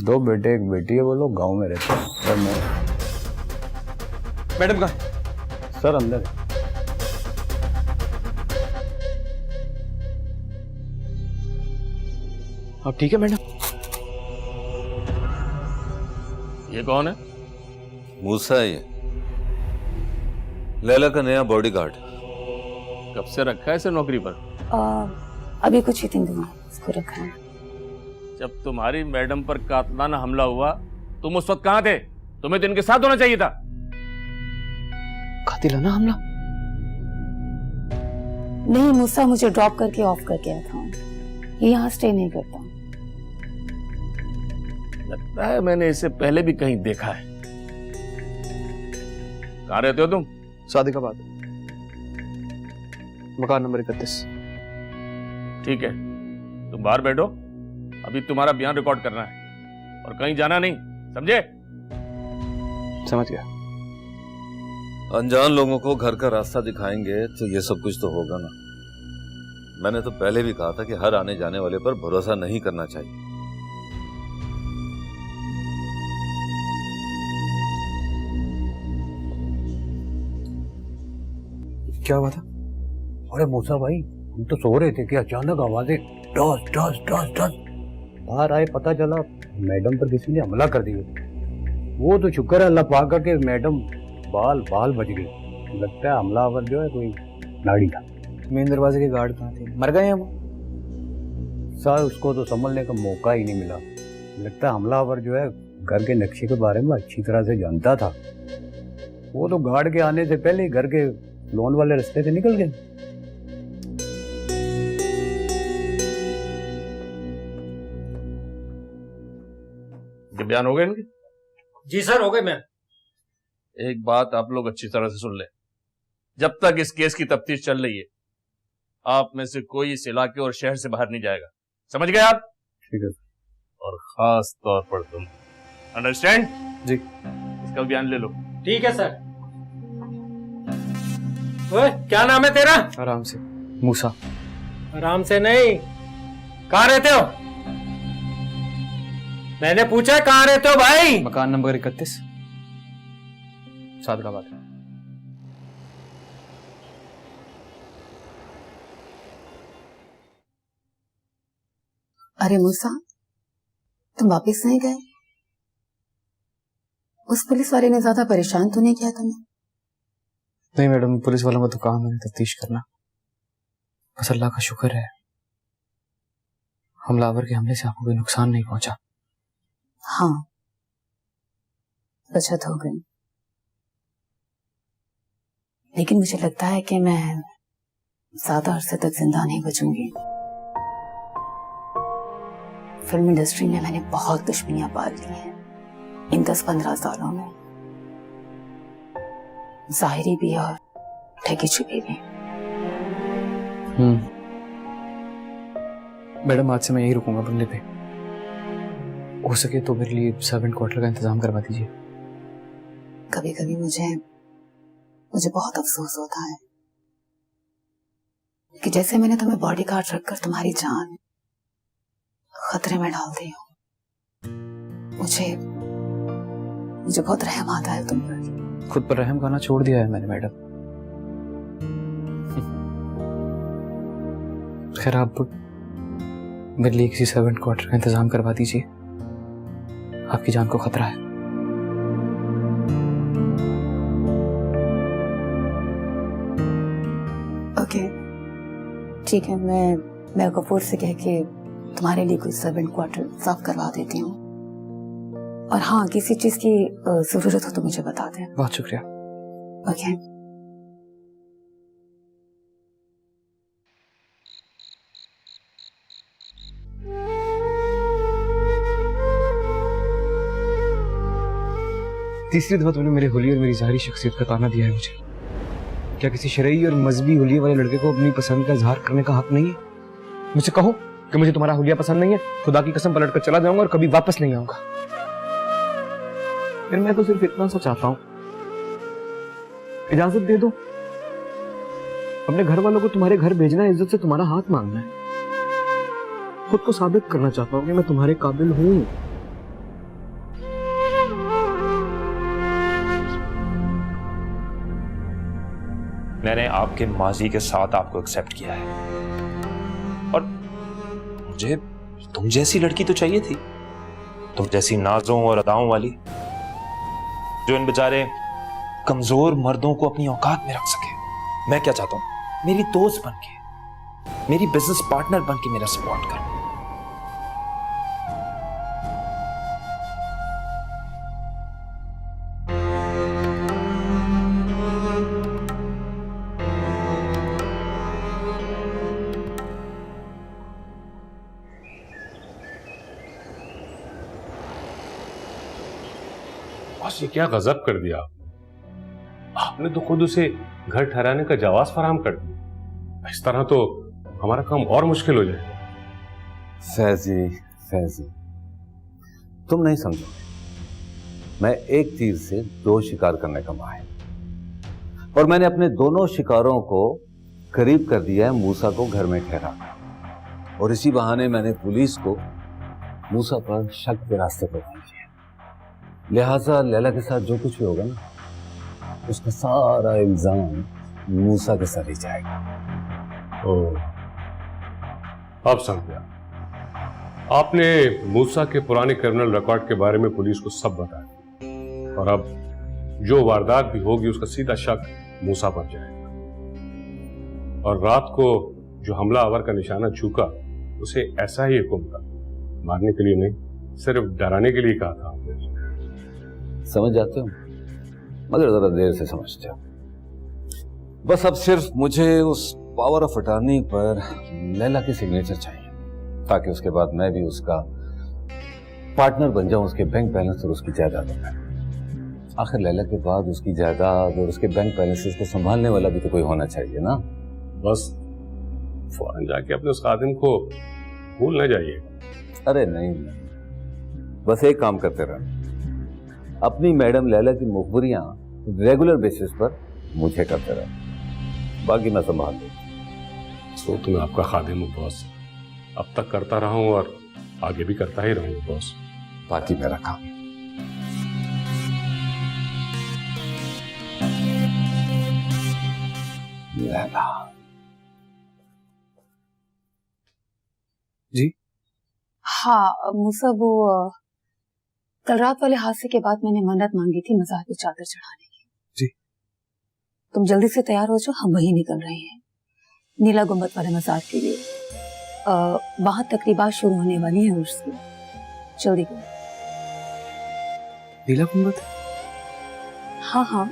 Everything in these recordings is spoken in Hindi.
दो बेटे एक बेटी है, वो लोग गांव में रहते हैं। सर मैं मैडम कहाँ? सर अंदर है। अब ठीक है मैडम। ये कौन है? मूसा है ये, लैला का नया बॉडीगार्ड। कब से रखा है इसे नौकरी पर? अभी कुछ ही दिन हुआ इसको रखा है। जब तुम्हारी मैडम पर कातलाना हमला हुआ तुम उस वक्त कहाँ थे? तुम्हें तो इनके साथ होना चाहिए था। कातिलाना हमला? नहीं मूसा मुझे ड्रॉप करके ऑफ करके आया था, ये यहाँ स्टे नहीं करता। लगता है मैंने इसे पहले भी कहीं देखा है। कहाँ रहते हो तुम? सादिकाबाद, मकान नंबर 31। ठीक है, तुम बाहर बैठो, अभी तुम्हारा बयान रिकॉर्ड करना है और कहीं जाना नहीं, समझे? समझ गया। अनजान लोगों को घर का रास्ता दिखाएंगे तो ये सब कुछ तो होगा ना। मैंने तो पहले भी कहा था कि हर आने जाने वाले पर भरोसा नहीं करना चाहिए। क्या हुआ था? अरे मूसा भाई, हम तो सो रहे थे कि अचानक आवाजें टॉस टॉस टॉस टॉस। बाहर आए, पता चला मैडम पर किसी ने हमला कर दिया। वो तो शुक्र है अल्लाह पाक का कि मैडम बाल बच गई। लगता है हमलावर जो है कोई नाड़ी था। मेन दरवाजे के गार्ड कहाँ थे? मर गए हैं वो? सर उसको तो संभलने का मौका ही नहीं मिला। लगता है हमलावर जो है घर के नक्शे के बारे में अच्छी तरह से जानता था। वो तो गार्ड के आने से पहले ही घर के लोन वाले रास्ते से निकल गए। बयान हो गए इनके? जी सर, हो गए मैम। एक बात आप लोग अच्छी तरह से सुन लें, जब तक इस केस की तफ्तीश चल रही है आप में से कोई इस इलाके और शहर से बाहर नहीं जाएगा, समझ गए आप? ठीक है। और खास तौर पर तुम, अंडरस्टैंड? जी। इसका बयान ले लो। ठीक है सर। ओए, क्या नाम है तेरा? आराम से। मूसा। आराम से नहीं, कहाँ रहते हो? मैंने पूछा कहाँ रहते हो भाई? मकान नंबर 31, सादिकाबाद। अरे मूसा, तुम वापस नहीं गए? उस पुलिस वाले ने ज्यादा परेशान तो नहीं किया तुम्हें? नहीं मैडम, पुलिस वालों का तो काम है तफ्तीश करना। बस अल्लाह का शुक्र है हमलावर के हमले से आपको कोई नुकसान नहीं पहुंचा। हाँ, बचत हो गई। लेकिन मुझे लगता है कि मैं ज्यादा अरसे तक जिंदा नहीं बचूंगी। फिल्म इंडस्ट्री में मैंने बहुत दुश्मनियां पाल ली हैं इन 10-15 सालों में, जाहिरी भी और ठगी छुपी भी। मैडम आज से मैं यही रुकूंगा बंगले पे। हो सके तो मेरे लिए सर्वेंट क्वार्टर का इंतजाम करवा दीजिए। कभी कभी मुझे बहुत अफसोस होता है कि जैसे मैंने तुम्हें बॉडीगार्ड रखकर तुम्हारी जान खतरे में डाल दी हो। मुझे बहुत रहम आता है तुम पर। खुद पर रहम खाना छोड़ दिया है मैंने मैडम। खैर आप मेरे लिए किसी सर्वेंट क्वार्टर का इंतजाम करवा दीजिए, आपकी जान को खतरा है। ओके, ठीक है, मैं गफूर से कह के तुम्हारे लिए कोई सर्वेंट क्वार्टर साफ करवा देती हूँ। और हाँ, किसी चीज की जरूरत हो तो मुझे बता दें। बहुत शुक्रिया। ओके। तीसरी दफा तुमने मेरे हुलिये और मेरी ज़ाहिरी शख्सियत का ताना दिया है मुझे। क्या किसी शरई और मजहबी हुलिये वाले लड़के को अपनी पसंद का इजहार करने का हक नहीं है? मुझे कहो कि मुझे तुम्हारा हुलिया पसंद नहीं है, खुदा की कसम पलट कर चला जाऊंगा और कभी वापस नहीं आऊंगा। फिर मैं तो सिर्फ इतना सा चाहता हूं, इजाजत दे दो, अपने घर वालों को तुम्हारे घर भेजना है, इज्जत से तुम्हारा हाथ मांगना है। खुद को साबित करना चाहता हूं कि मैं तुम्हारे काबिल हूं। मैंने आपके माजी के साथ आपको एक्सेप्ट किया है, और मुझे तुम जैसी लड़की तो चाहिए थी, तुम जैसी नाजों और अदाओं वाली, जो इन बेचारे कमजोर मर्दों को अपनी औकात में रख सके। मैं क्या चाहता हूं, मेरी दोस्त बन के, मेरी बिजनेस पार्टनर बन के मेरा सपोर्ट कर। बॉस, ये क्या गजब कर दिया आपने तो खुद उसे घर ठहराने का जवाब फराहम कर दिया। इस तरह तो हमारा काम और मुश्किल हो जाएगा। फैजी, तुम नहीं समझोगे, मैं एक तीर से दो शिकार करने का माहिर, और मैंने अपने दोनों शिकारों को करीब कर दिया है मूसा को घर में ठहरा, और इसी बहाने मैंने पुलिस को मूसा पर शक के रास्ते पर भेज दिया। लिहाजा लैला के साथ जो कुछ भी होगा ना, उसका सारा इल्जाम मूसा के सर ही जाएगा। अब समझा, आपने मूसा के पुराने क्रिमिनल रिकॉर्ड के बारे में पुलिस को सब बताया, और अब जो वारदात भी होगी उसका सीधा शक मूसा पर जाएगा। और रात को जो हमलावर का निशाना चूका, उसे ऐसा ही हुक्म था, मारने के लिए नहीं, सिर्फ डराने के लिए कहा था आपने। समझ जाते हो, मगर जरा देर से समझते हो। बस अब सिर्फ मुझे उस पावर ऑफ अटॉर्नी पर लैला की सिग्नेचर चाहिए, ताकि उसके बाद मैं भी उसका पार्टनर बन जाऊं उसके बैंक बैलेंस और उसकी जायदादों में। आखिर लैला के बाद उसकी जायदाद और उसके बैंक बैलेंसेस को संभालने वाला भी तो कोई होना चाहिए ना। बस फौरन जाके अपने उस खादिम को भूल न जाइए। अरे नहीं, बस एक काम करते रहना, अपनी मैडम लैला की मुखबरियां रेगुलर बेसिस पर मुझे करते रहना, बाकी मैं संभाल लूंगा। सो तो मैं आपका खादिम हूँ बॉस, अब तक करता रहा हूं और आगे भी करता ही रहूंगा बॉस। बाकी मेरा काम। लैला जी? हाँ मूसा, वो कल रात वाले हादसे के बाद मैंने मन्नत मांगी थी मज़ार पे चादर चढ़ाने की। जी। तुम जल्दी से तैयार हो जाओ, हम वहीं निकल रहे हैं नीला गुंबद वाले मज़ार के लिए। वहां तकरीबात शुरू होने वाली है उर्स की, जल्दी करो। नीला गुंबद? हाँ,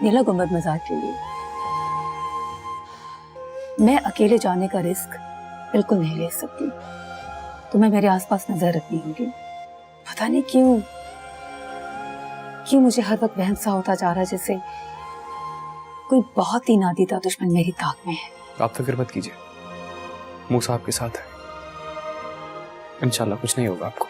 नीला गुंबद मज़ार के लिए। मैं अकेले जाने का रिस्क बिल्कुल नहीं ले सकती, तुम्हें मेरे आसपास नजर रखनी होगी। पता नहीं क्यों मुझे हर वक्त वहम सा होता जा रहा है, जैसे कोई बहुत ही नादीदा दुश्मन मेरी ताक में है। आप फिक्र मत कीजिए, मूसा आपके साथ है, इंशाल्लाह कुछ नहीं होगा आपको।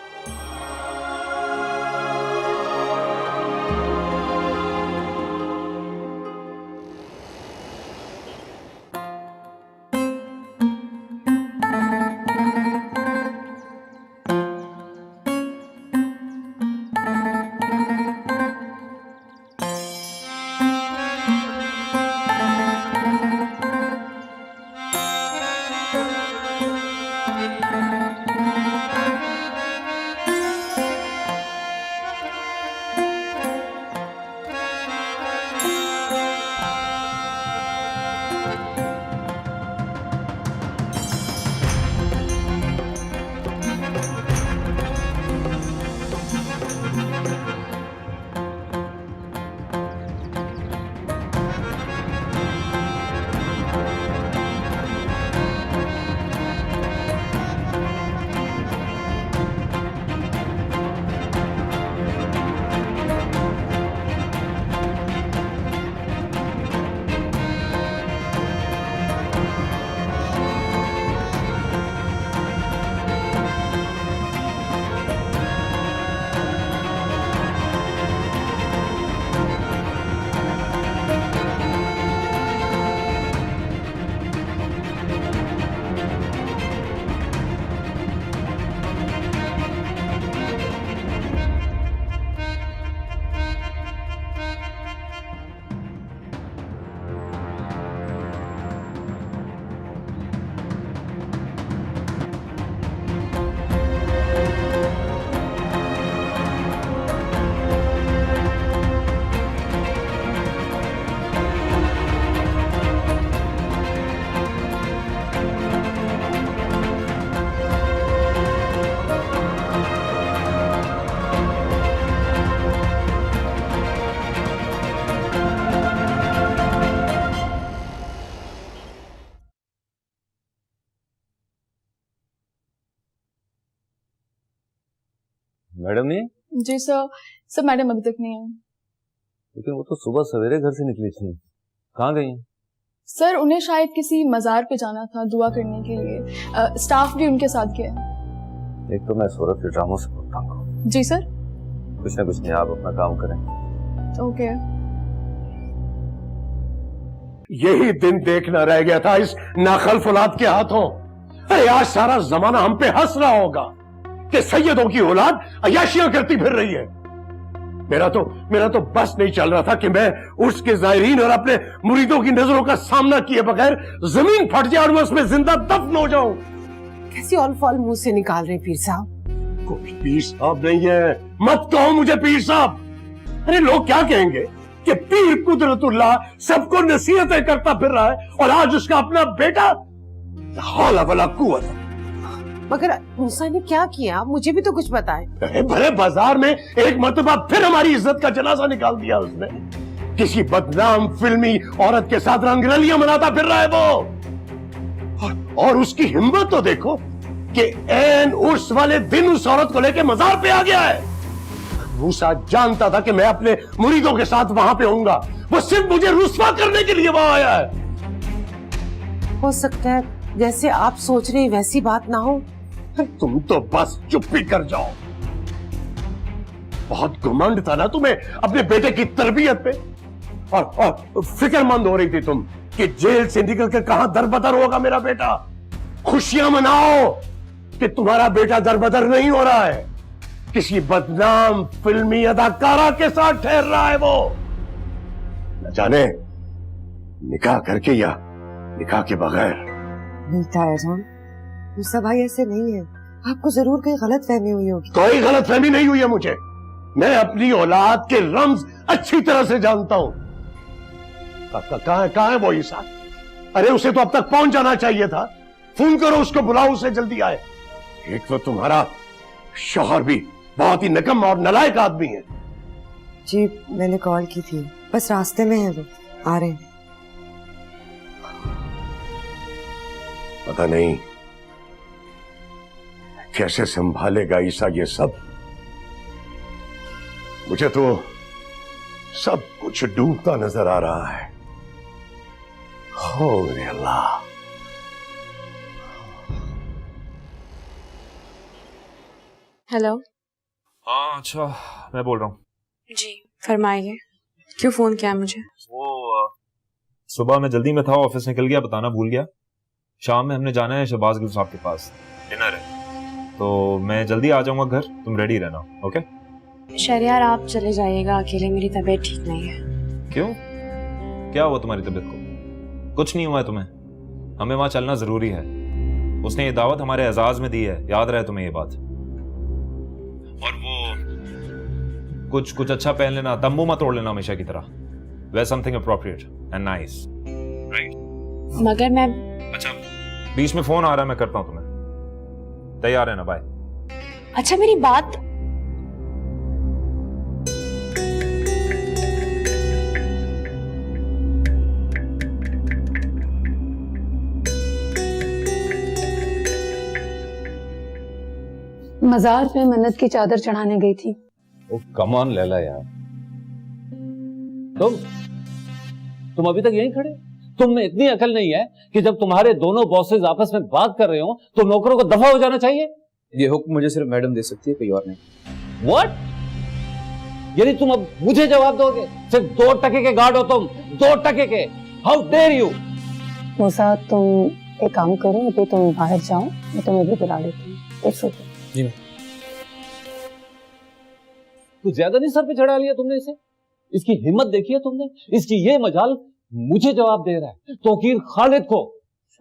मैडम नहीं? जी सर मैडम अभी तक नहीं आई। लेकिन वो तो सुबह सवेरे घर से निकली थी, कहाँ गई? सर उन्हें शायद किसी मजार पे जाना था दुआ करने के लिए। स्टाफ भी उनके साथ गया है। एक तो मैं सूरत के ड्रामों से बहुत तंग हूँ। जी सर। कुछ ना कुछ नहीं, आप अपना काम करें। ओके। यही दिन देखना रह गया था इस नाखल औलाद के हाथों। अरे आज सारा जमाना हम पे हंस रहा होगा कि सैयदों की औलाद अयाशियां करती फिर रही है। मेरा तो बस नहीं चल रहा था कि मैं उर्स के जायरीन और अपने मुरीदों की नजरों का सामना किए बगैर जमीन फट जाए और मैं उसमें जिंदा दफन हो जाऊं। कैसी ऑल फॉल मुंह से निकाल रहे पीर साहब? कोई पीर साहब नहीं है, मत कहो मुझे पीर साहब। अरे लोग क्या कहेंगे कि पीर कुदरतुल्लाह सबको नसीहतें करता फिर रहा है और आज उसका अपना बेटा हौला वला कुव्वत। मगर मूसा ने क्या किया, मुझे भी तो कुछ बताए। भरे बाजार में एक मर्तबा फिर हमारी इज्जत का जनाजा निकाल दिया उसने। किसी बदनाम फिल्मी औरत के साथ रंगरलियां मनाता फिर रहा है वो। और उसकी हिम्मत तो देखो कि ऐन उर्स वाले दिन उस औरत को लेके मजार पे आ गया है। मूसा जानता था कि मैं अपने मुरीदों के साथ वहां पे होऊंगा, वो सिर्फ मुझे रुस्वा करने के लिए वहां आया है। हो सकता है जैसे आप सोच रहे हैं वैसी बात ना हो। तुम तो बस चुप ही कर जाओ। बहुत घमंड था ना तुम्हें अपने बेटे की तरबियत पे, और फिक्रमंद हो रही थी तुम कि जेल से निकल कर कहां दरबदर होगा मेरा बेटा। खुशियां मनाओ कि तुम्हारा बेटा दरबदर नहीं हो रहा है, किसी बदनाम फिल्मी अदाकारा के साथ ठहर रहा है वो। न जाने निकाह करके या निकाह के बगैर। नहीं ताया जान, मूसा भाई ऐसे नहीं है, आपको जरूर कोई गलत फहमी हुई होगी। कोई गलत फहमी नहीं हुई है मुझे। मैं अपनी औलाद के रम्ज अच्छी तरह से जानता हूं। कहां है वो ईसा? अरे उसे तो अब तक पहुंच जाना चाहिए था। फोन करो उसको, बुलाओ उसे, जल्दी आए। एक तो तुम्हारा शौहर भी बहुत ही निकम्मा और नालायक आदमी है। जी मैंने कॉल की थी, बस रास्ते में है, वो आ रहे हैं। पता नहीं कैसे संभालेगा ईसा ये सब। मुझे तो सब कुछ डूबता नजर आ रहा है। हो मेरे अल्लाह। हेलो। हाँ अच्छा, मैं बोल रहा हूँ। जी फरमाइए, क्यों फोन किया मुझे? वो सुबह मैं जल्दी में था, ऑफिस निकल गया, बताना भूल गया। शाम में हमने जाना है शहबाज गिल साहब के पास, डिनर है, तो मैं जल्दी आ जाऊंगा घर, तुम रेडी रहना। ओके शहरियार आप चले जाइएगा अकेले, मेरी तबीयत ठीक नहीं है। क्यों, क्या हुआ तुम्हारी तबीयत को? कुछ नहीं हुआ है तुम्हें, हमें वहां चलना जरूरी है। उसने ये दावत हमारे एजाज में दी है, याद रहे तुम्हें ये बात। और वो कुछ अच्छा पहन लेना, तंबू मत तोड़ लेना हमेशा की तरह। Wear something appropriate and nice, right? मगर मैं अच्छा बीच में फोन आ रहा है, मैं करता हूं तुम्हें। तैयार है ना? बाय। अच्छा मेरी बात। मजार में मन्नत की चादर चढ़ाने गई थी। ओ कम ऑन लैला यार, तुम अभी तक यहीं खड़े? तुम में इतनी अकल नहीं है कि जब तुम्हारे दोनों बॉसेस आपस में बात कर रहे हो तो नौकरों को दफा हो जाना चाहिए? ये हुक्म मुझे सिर्फ मैडम दे सकती है, कोई और नहीं। व्हाट? यानी तुम अब मुझे जवाब दोगे? सिर्फ 2 टके के गार्ड हो तुम, 2 टके के। How dare you! मूसा तुम एक काम करो, अभी तुम बाहर जाओ, मैं तुम्हें भी बुला लेती हूँ। It's okay. जी मैं। तो ज्यादा नहीं सर पे चढ़ा लिया तुमने इसे? इसकी हिम्मत देखी है तुमने? इसकी ये मजाल मुझे जवाब दे रहा है, तौकीर खालिद को।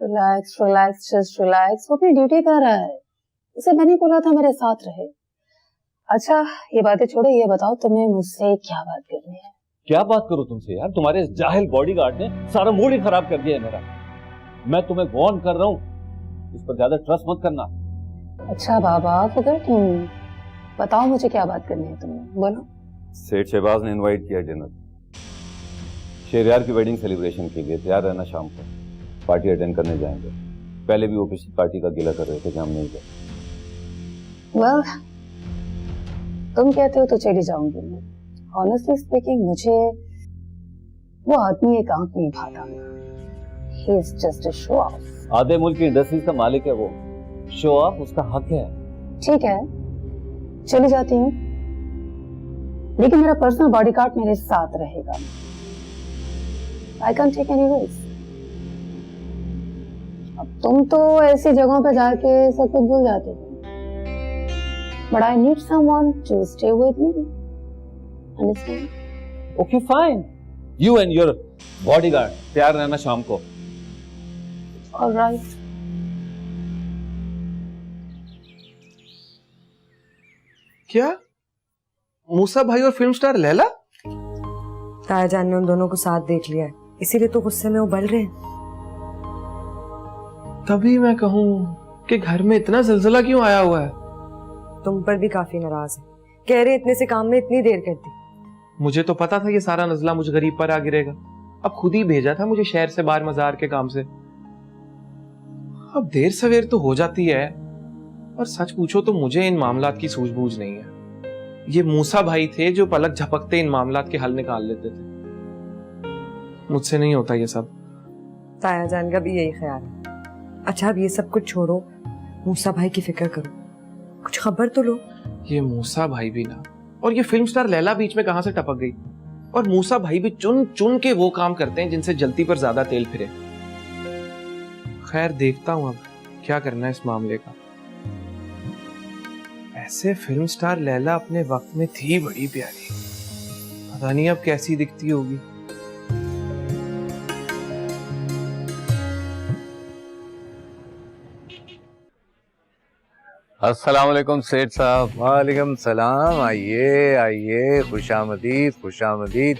रिलैक्स रिलैक्स जस्ट रिलैक्स, वो अपनी ड्यूटी कर रहा है, उसे मैंने बोला था मेरे साथ रहे। अच्छा ये बातें छोड़ो, ये बताओ तुम्हें मुझसे क्या बात करनी है? क्या बात करूं तुमसे यार, तुम्हारे इस जाहिल बॉडीगार्ड ने सारा मूड ही खराब कर दिया है मेरा। मैं तुम्हें वार्न कर रहा हूं, इस पर ज्यादा ट्रस्ट मत करना। अच्छा बाबा फिकर तुम बताओ मुझे क्या बात करनी है तुम्हें, बोलो। सेठ शहबाज ने इनवाइट किया डिनर, शेरियार की वेडिंग सेलिब्रेशन के लिए। तैयार रहना, शाम को पार्टी अटेंड करने जाएंगे। पहले भी वो पिछली पार्टी का गिला कर रहे थे कि हम नहीं गए। वेल तुम कहते हो तो चली जाऊंगी मैं। ऑनेस्टली स्पीकिंग मुझे वो आदमी एक आंख नहीं भाता। He is just a show off. आधे मुल्क की इंडस्ट्री का मालिक है वो, शो ऑफ उसका हक है। ठीक है, चली जाती हूँ, लेकिन मेरा पर्सनल बॉडीगार्ड मेरे साथ रहेगा। I can take any risk. अब तुम तो ऐसी जगहों पे जाके सब कुछ भूल जाते हो, but I need someone to stay with me. Understand? Okay fine, you and your bodyguard तैयार रहना शाम को। ऑलराइट। क्या मूसा भाई और फिल्म स्टार लैला? ताया जान ने उन दोनों को साथ देख लिया है, इसीलिए तो गुस्से में उबल रहे हैं। तभी मैं कहूँ कि घर में इतना जलजला क्यों आया हुआ है। तुम पर भी काफी नाराज है, कह रहे इतने से काम में इतनी देर कर दी। मुझे तो पता था ये सारा नजला मुझ गरीब पर आ गिरेगा। अब खुद ही भेजा था मुझे शहर से बाहर मजार के काम से। अब देर सवेर तो हो जाती है, और सच पूछो तो मुझे इन मामलात की सूझबूझ नहीं है। ये मूसा भाई थे जो पलक झपकते इन मामलात के हल निकाल लेते थे। मुझसे नहीं होता ये सब। ताया जान का भी यही ख्याल है। अच्छा अब ये सब कुछ छोड़ो, मूसा भाई की फिक्र करो, कुछ खबर तो लो। ये मूसा भाई भी ना, और ये फिल्म स्टार लैला बीच में कहां से टपक गई। और मूसा भाई भी चुन चुन के वो काम करते हैं जिनसे जलती पर ज्यादा तेल फिरे। खैर देखता हूं अब क्या करना है इस मामले का। ऐसे फिल्म स्टार लैला अपने वक्त में थी बड़ी प्यारी, पता नहीं अब कैसी दिखती होगी। अस्सलाम वालेकुम सेठ साहब। वालेकुम सलाम, आइए आइए, खुशामदीद खुशामदीद।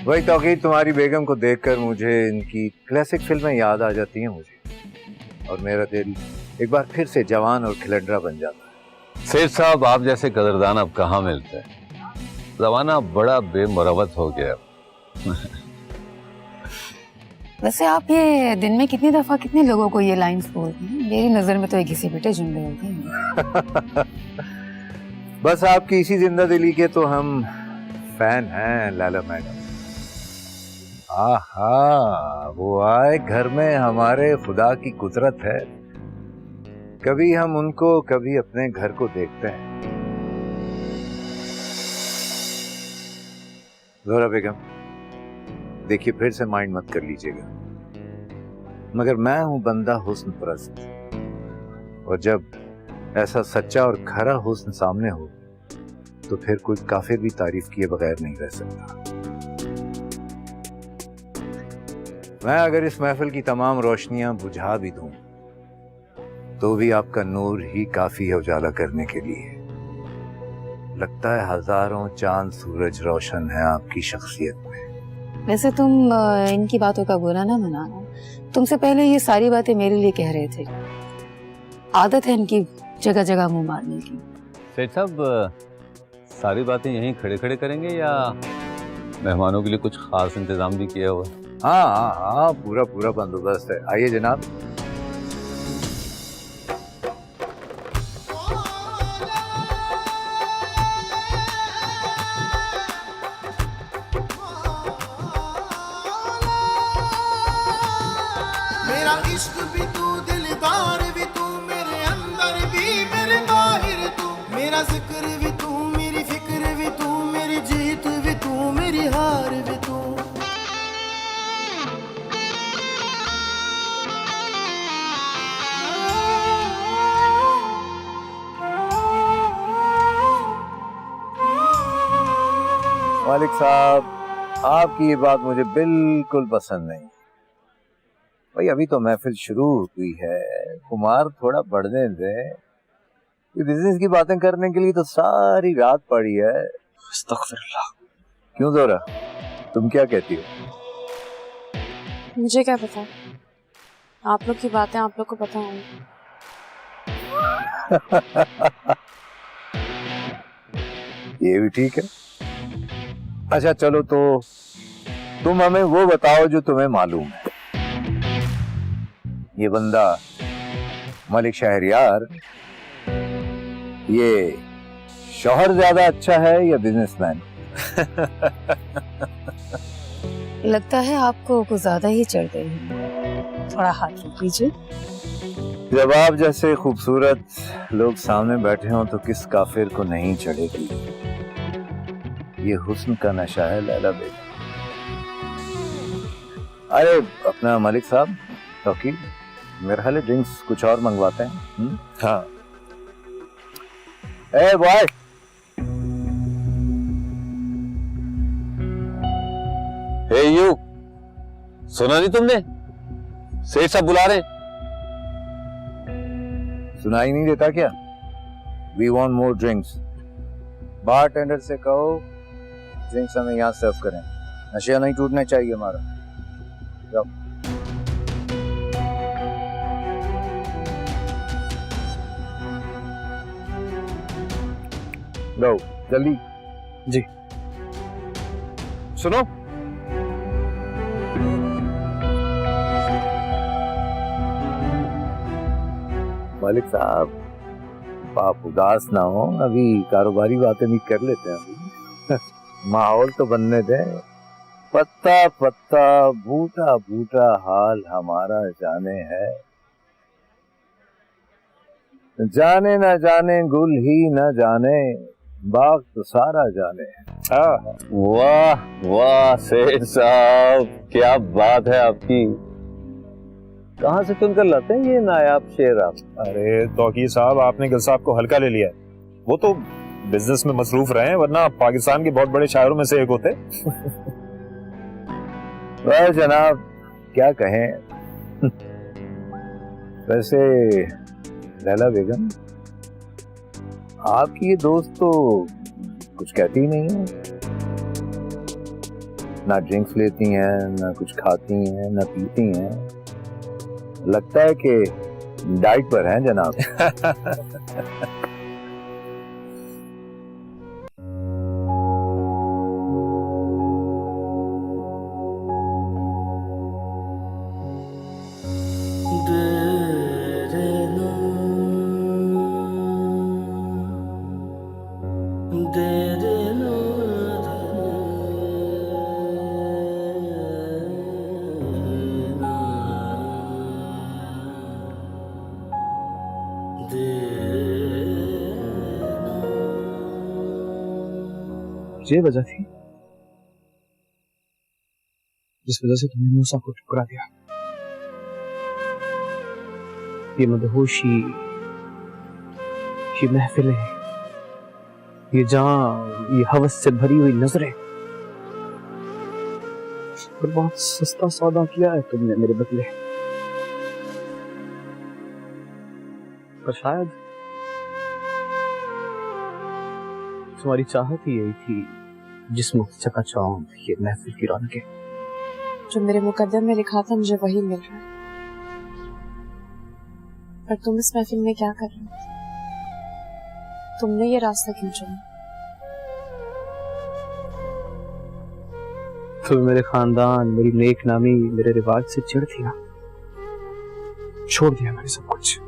वही तौकीर तुम्हारी बेगम को देखकर मुझे इनकी क्लासिक फिल्में याद आ जाती हैं मुझे, और मेरा दिल एक बार फिर से जवान और खिलंडरा बन जाता है। सेठ साहब आप जैसे कदरदान अब कहाँ मिलते हैं, जमाना बड़ा बेमुरवत हो गया। वैसे आप ये दिन में कितनी दफा कितने लोगों को ये लाइंस बोलते हैं? मेरी नजर में तो एक घिसे पिटे जुमले होते हैं। बस आपकी इसी जिंदा दिली के तो हम फैन हैं लैला मैडम। आहा, वो आए घर में हमारे खुदा की कुदरत है। कभी हम उनको कभी अपने घर को देखते हैं। ज़ोरा बेगम देखिए, फिर से माइंड मत कर लीजिएगा, मगर मैं हूं बंदा हुस्न परस्त, और जब ऐसा सच्चा और खरा हुस्न सामने हो तो फिर कोई काफिर भी तारीफ किए बगैर नहीं रह सकता। मैं अगर इस महफिल की तमाम रोशनियां बुझा भी दूं तो भी आपका नूर ही काफी है उजाला करने के लिए। लगता है हजारों चांद सूरज रोशन है आपकी शख्सियत में। वैसे तुम इनकी बातों का बुरा ना मनाना, तुमसे पहले ये सारी बातें मेरे लिए कह रहे थे। आदत है इनकी जगह जगह मुंह मारने की। सेठ साहब सारी बातें यहीं खड़े खड़े करेंगे या मेहमानों के लिए कुछ खास इंतजाम भी किया हुआ? हाँ हाँ हाँ, पूरा पूरा बंदोबस्त है। आइए जनाब। मेरा इश्क भी तू, दिलदार भी तू, मेरे अंदर भी मेरे बाहर तू, मेरा जिक्र भी तू, मेरी फिक्र भी तू, मेरी जीत भी तू, मेरी हार भी तू। मालिक साहब आपकी ये बात मुझे बिल्कुल पसंद नहीं। भाई अभी तो महफिल शुरू हुई है, कुमार थोड़ा बढ़ने दे। बिजनेस की बातें करने के लिए तो सारी रात पड़ी है। अस्तगफिरुल्लाह। क्यों ज़ोरा, तुम क्या कहती हो? मुझे क्या पता, आप लोग की बातें आप लोग को पता होंगी। ये भी ठीक है। अच्छा चलो, तो तुम हमें वो बताओ जो तुम्हें मालूम है। ये बंदा मलिक शहरयार ये शौहर ज्यादा अच्छा है या बिजनेसमैन? लगता है आपको कुछ ज्यादा ही चढ़ गई है। थोड़ा हाथ रोक लीजिए। जब आप जैसे खूबसूरत लोग सामने बैठे हों तो किस काफिर को नहीं चढ़ेगी। ये हुस्न का नशा है लैला बेगम। अरे अपना मलिक साहब, तौकीर, मेरे ख्याल है ड्रिंक्स कुछ और मंगवाते हैं। हाँ। ए बॉय, हे यू, सुना नहीं तुमने? सेठ साहब बुला रहे। सुनाई नहीं देता क्या? We want more drinks. Bartender से कहो ड्रिंक्स हमें यहाँ सर्व करें। नशा नहीं टूटना चाहिए हमारा। जाओ। लो जल्दी। जी। सुनो, मालिक साहब आप उदास ना हो, अभी कारोबारी बातें भी कर लेते हैं अभी। माहौल तो बनने दें। पत्ता पत्ता बूटा बूटा हाल हमारा जाने है, जाने न जाने गुल ही न जाने बाग तो सारा जाने है। वाह वाह सेठ साहब, क्या बात है आपकी। कहाँ से चुनकर लाते हैं ये नायाब शेर आप? अरे तौकीर साहब, आपने गिल साहब को हल्का ले लिया है। वो तो बिजनेस में मसरूफ रहे हैं, वरना पाकिस्तान के बहुत बड़े शायरों में से एक होते। वह जनाब क्या कहें। वैसे लैला बेगम, आपकी ये दोस्त तो कुछ कहती ही नहीं है। ना ड्रिंक्स लेती हैं, ना कुछ खाती हैं, ना पीती हैं। लगता है कि डाइट पर हैं जनाब। ये वजह थी जिस वजह से तुमने मूसा को ठुकरा दिया। ये मदहोशी, ये महफिलें, ये जान, ये हवस से भरी हुई नजरें, और बहुत सस्ता सौदा किया है तुमने मेरे बदले। पर शायद तुम्हारी चाहत ही यही थी, जिस्म चकाचौंध, ये महफिल की रौनकें। जो मेरे मुकद्दर में लिखा था मुझे वही मिल रहा है, पर तुम इस महफिल में क्या कर रहे हो? तुमने ये रास्ता क्यों चुना? तो मेरे खानदान, मेरी नेक नामी, मेरे रिवाज से चिढ़ थी ना, छोड़ दिया मैंने सब कुछ,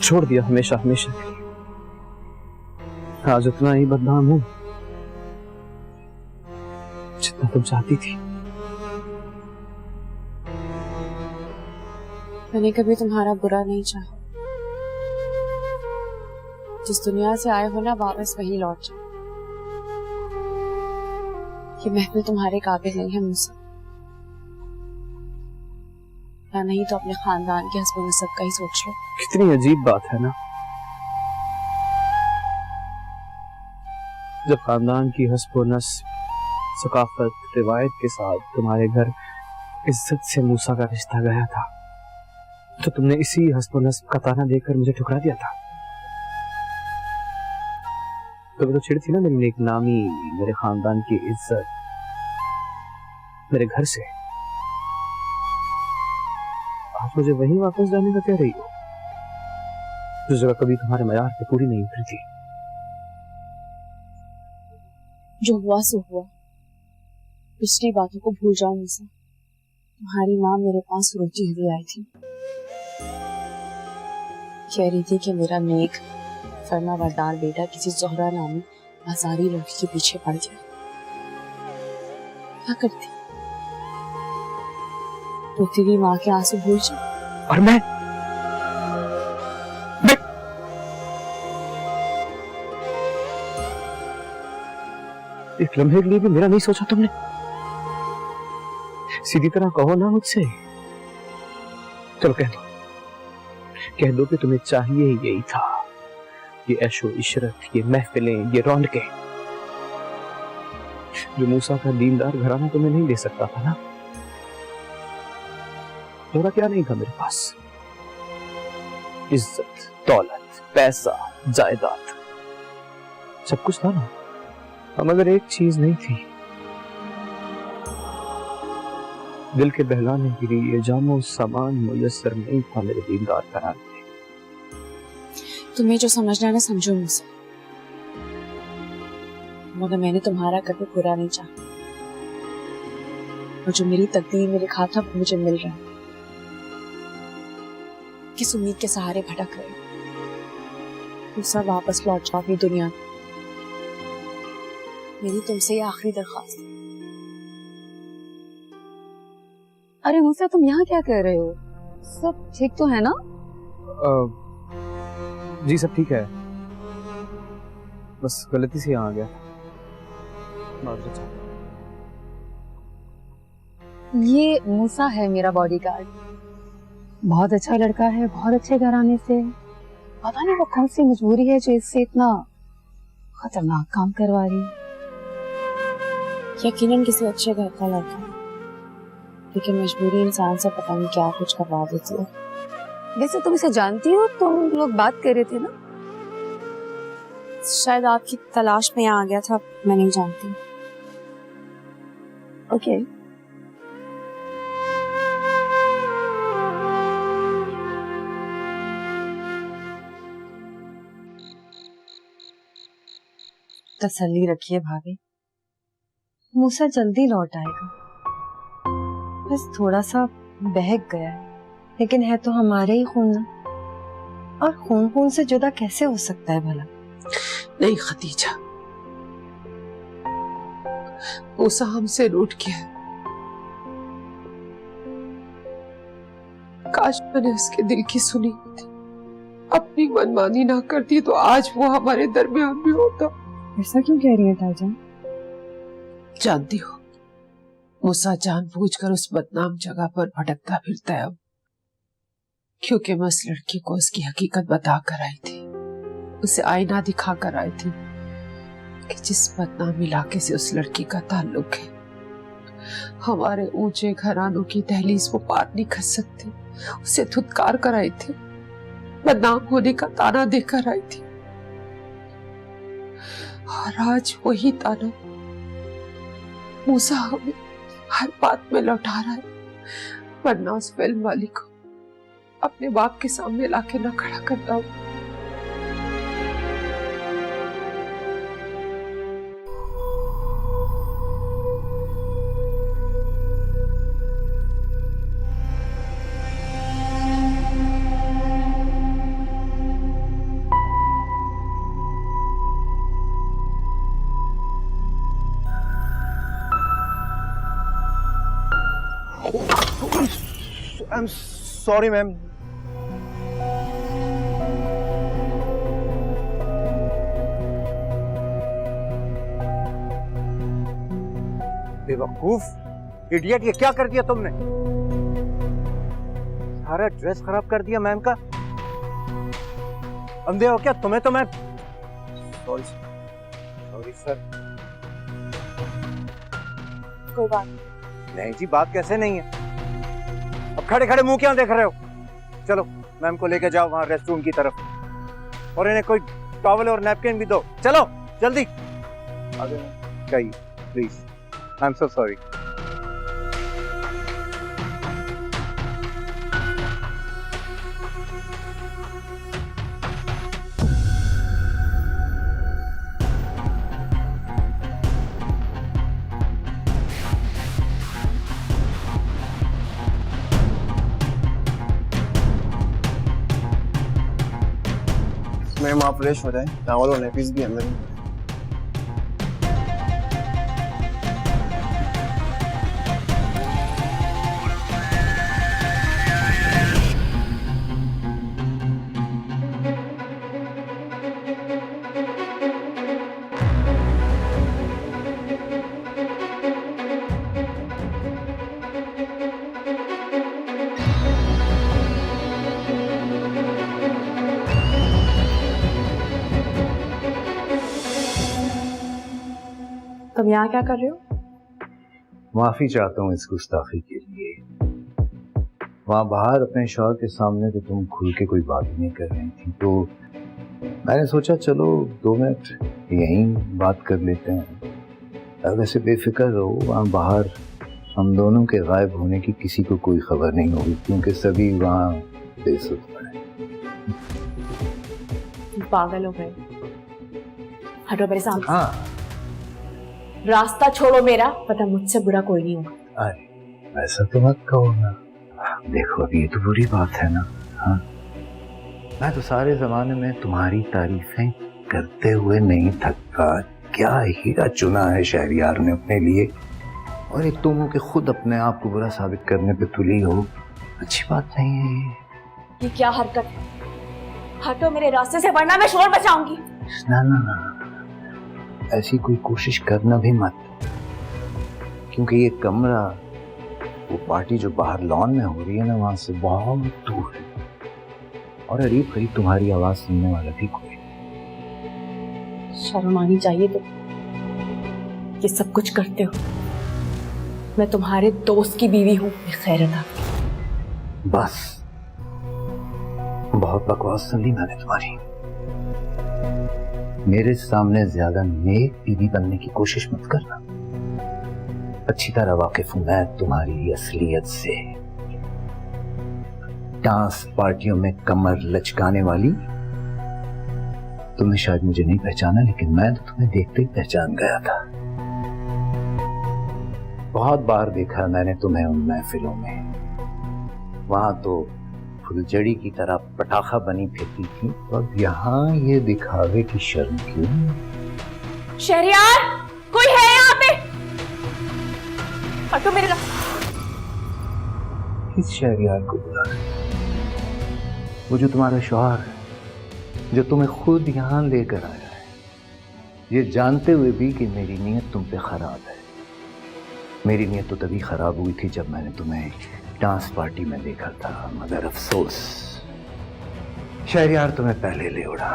छोड़ दिया हमेशा हमेशा के लिए। आज उतना ही बदनाम हूं जितना तुम चाहती थी। मैंने कभी तुम्हारा बुरा नहीं चाहा। जिस दुनिया से आए हो ना, वापस वही लौट जाओ। ये महफिल तुम्हारे काबिल नहीं है मूसा, या नहीं तो अपने खानदान के हस्बैंड में सबका ही सोच लो। कितनी अजीब बात है ना, जब खानदान की हस्ब नस्ब, सकाफत, रिवायत के साथ तुम्हारे घर इज्जत से मूसा का रिश्ता गया था, तो तुमने इसी हस्ब नस्ब का ताना देकर मुझे ठुकरा दिया था। तुम्हें तो चिढ़ थी ना मेरी नेक नामी, मेरे खानदान की इज्जत, मेरे घर से। आज मुझे वहीं वापस जाने का कह रही हो, जिस जगह कभी तुम्हारे मयार पे पूरी नहीं उतरी थी। जो हुआ सो हुआ, पिछली बातों को भूल जाओ मूसा। तुम्हारी माँ मेरे पास रोती हुई आई थी, कह रही थी कि मेरा नेक फरमाबरदार बेटा किसी जोहरा नामी बाजारी लड़की के पीछे पड़ गया। क्या करती? रोती हुई माँ के आंसू भूल जाओ। और मैं एक लम्हे के लिए भी मेरा नहीं सोचा तुमने? सीधी तरह कहो ना मुझसे। चलो कह दो कि तुम्हें चाहिए यही था, ये ऐशो इशरत, ये महफिलें, ये रौनकें जो मूसा का दीनदार घराना तुम्हें नहीं दे सकता था ना। थोड़ा क्या नहीं था मेरे पास? इज्जत, दौलत, पैसा, जायदाद, सब कुछ था ना। मगर एक चीज नहीं थी, दिल के बहलाने के लिए ये जामो सामान मुयस्सर नहीं था मेरे दीनदार घराने में। तुम्हें जो समझना है ना समझो मुझसे, मगर मैंने तुम्हारा कभी बुरा नहीं चाहा, और जो मेरी तकदीर में लिखा था वो मुझे मिल रहा है। किस उम्मीद के सहारे भटक रहे हो? दूसरा वापस लौट जाओ अपनी दुनिया में। मेरी तुमसे ये आखिरी दरख्वास्त है। अरे मूसा, तुम यहाँ क्या कर रहे हो? सब ठीक तो है ना? जी सब ठीक है, बस गलती से यहाँ आ गया। ये मूसा है मेरा बॉडीगार्ड। बहुत अच्छा लड़का है, बहुत अच्छे घराने से। पता नहीं वो कौन सी मजबूरी है जो इससे इतना खतरनाक काम करवा रही है। यकीनन किसी अच्छे घर का लड़का है, लेकिन मजबूरी इंसान से पता नहीं क्या कुछ करवा देती है। वैसे तुम इसे जानती हो? तुम लोग बात कर रहे थे ना? शायद आपकी तलाश में यहाँ आ गया था, मैं नहीं जानती। ओके। तसल्ली रखिए भाभी, मूसा जल्दी लौट आएगा। बस थोड़ा सा बहक गया है, लेकिन है तो हमारे ही खून ना, और खून खून से जुदा कैसे हो सकता है भला? नहीं खदीजा, मूसा हमसे रूठ गया है। काश मैंने उसके दिल की सुनी होती, अपनी मनमानी ना करती तो आज वो हमारे दरमियान भी होता। ऐसा क्यों कह रही है ताईजान? जानती हो, मूसा जानबूझकर उस बदनाम जगह पर भटकता फिरता है अब, क्योंकि मैं उस लड़की को उसकी हकीकत बता कर आई थी, उसे आईना दिखा कर आई थी कि जिस बदनाम इलाके से उस लड़की का ताल्लुक है, हमारे ऊंचे घरानों की दहलीज वो पार नहीं कर सकती। उसे धुतकार कर आई थी, बदनाम होने का ताना देकर आई थी, और आज वही ताना मूसा हमें हर बात में लौटा रहा है, वरना उस फिल्म वाली को अपने बाप के सामने लाके न खड़ा करता हूं। I'm sorry, ma'am. बेवकूफ, इडियट, ये क्या कर दिया तुमने? सारा ड्रेस खराब कर दिया मैम का। अंधे हो क्या? तुम्हें तो मैं सॉरी सर। कोई बात नहीं जी, बात कैसे नहीं है? अब खड़े खड़े मुंह क्यों देख रहे हो? चलो मैम को लेके जाओ वहां रेस्टरूम की तरफ, और इन्हें कोई टॉवल और नैपकिन भी दो। चलो जल्दी जाइए please. I am so sorry. Ma'am आप फ्रेश हो जाए, टॉवल और नेपीज भी अंदर ही हैं। तुम यहाँ क्या कर रहे हो? माफी चाहता हूँ इस गुस्ताखी के लिए। वहां बाहर अपने शौहर के सामने तो तुम खुल के कोई बात नहीं कर रही थी, तो मैंने सोचा चलो 2 मिनट यहीं बात कर लेते हैं। वैसे बेफिक्र रहो, वहां बाहर हम दोनों के गायब होने की किसी को कोई खबर नहीं होगी, क्योंकि सभी वहां बेसुध पड़े। पागल हो गए, हटो मेरे सामने। हाँ, रास्ता छोड़ो मेरा, पता मुझसे बुरा कोई नहीं होगा। अरे ऐसा तो मत कहो ना, देखो अभी ये तो बुरी बात है ना। हाँ, मैं तो सारे जमाने में तुम्हारी तारीफें करते हुए नहीं थकता। क्या हीरा चुना है शहरयार ने अपने लिए, और एक तुम हो कि खुद अपने आप को बुरा साबित करने पे तुली हो। अच्छी बात नहीं है ये क्या हरकत है? हटो मेरे रास्ते से, वरना मैं शोर मचाऊंगी। ना ना ना, ऐसी कोई कोशिश करना भी मत, क्योंकि ये कमरा, वो पार्टी जो बाहर लॉन में हो रही है ना, वहां से बहुत दूर है, और करीब करीब तुम्हारी आवाज सुनने वाला भी कोई। शर्म आनी चाहिए तो ये सब कुछ करते हो। मैं तुम्हारे दोस्त की बीवी हूँ, खैर ना। बस बहुत बकवास सुन ली मैंने तुम्हारी। मेरे सामने ज्यादा नेक बीवी बनने की कोशिश मत करना। अच्छी तरह वाकिफ हूं मैं तुम्हारी असलियत से। डांस पार्टियों में कमर लचकाने वाली, तुमने शायद मुझे नहीं पहचाना, लेकिन मैं तो तुम्हें देखते ही पहचान गया था। बहुत बार देखा मैंने तुम्हें उन महफिलों में, वहां तो फुलझड़ी की तरह पटाखा बनी फिरती थी, और यहाँ ये दिखावे की शर्म क्यों? शहरयार, कोई है यहाँ पे? हटो मेरे किस शहरयार को बुला रहे? वो जो तुम्हारा शौहर है, जो तुम्हें खुद यहाँ लेकर आया है, ये जानते हुए भी कि मेरी नीयत तुम पे खराब है। मेरी नीयत तो तभी खराब हुई थी जब मैंने तुम्हें डांस पार्टी में देखा था, मगर अफसोस शहरयार तुम्हें पहले ले उड़ा,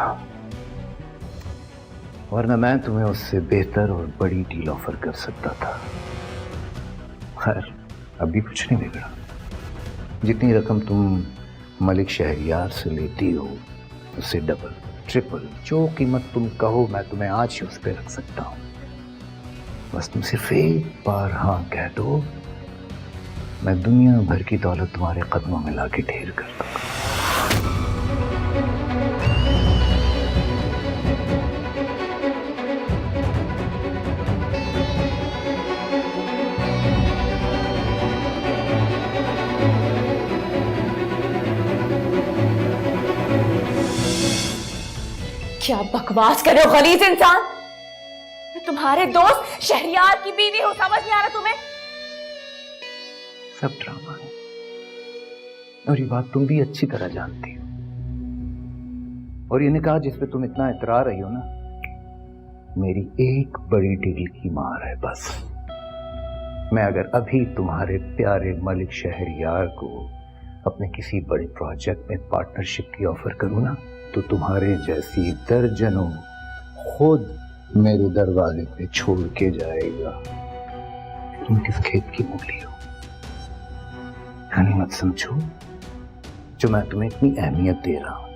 वरना मैं तुम्हें उससे बेहतर और बड़ी डील ऑफर कर सकता था। खैर अभी कुछ नहीं बिगड़ा। जितनी रकम तुम मलिक शहरयार से लेती हो, उससे डबल ट्रिपल जो कीमत तुम कहो, मैं तुम्हें आज ही उस पर रख सकता हूँ। बस तुम सिर्फ एक बार हाँ कह दो, मैं दुनिया भर की दौलत तुम्हारे कदमों में लाके ढेर कर दूंगा। क्या बकवास कर रहे हो गलीज इंसान? मैं तुम्हारे दोस्त शहरयार की बीवी हूँ, समझ नहीं आ रहा तुम्हें? सब ड्रामा है, और ये बात तुम भी अच्छी तरह जानती हो। और ये निकाह जिस पे तुम इतना इतरा रही हो ना, मेरी एक बड़ी डील की मार है बस। मैं अगर अभी तुम्हारे प्यारे मलिक शहरयार को अपने किसी बड़े प्रोजेक्ट में पार्टनरशिप की ऑफर करूं ना, तो तुम्हारे जैसी दर्जनों खुद मेरे दरवाजे पे छोड़ के जाएगा। तुम किस खेत की मूली हो? यानी मत समझो जो मैं तुम्हें इतनी अहमियत दे रहा हूं,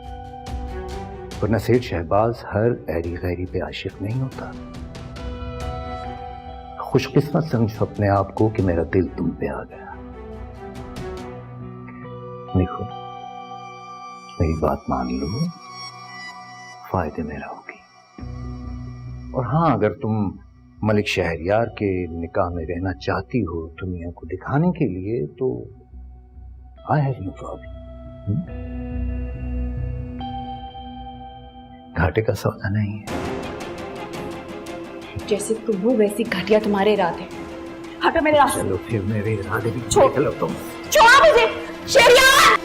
वरना सेठ शहबाज हर ऐरी गैरी पे आशिक नहीं होता। खुशकिस्मत समझो अपने आप को कि मेरा दिल तुम पे आ गया। देखो मेरी बात मान लो, फायदे में रहोगी। और हाँ, अगर तुम मलिक शहरयार के निकाह में रहना चाहती हो दुनिया को दिखाने के लिए, तो आई हैव नो प्रॉब्लम। घाटे का सौदा नहीं है। जैसे तुम हो वैसी घटिया तुम्हारे इरादे। हटो मेरे रास्ते। चलो फिर मेरे इरादे भी छोड़। देख लो तुम। छोड़ो मुझे शेरिया।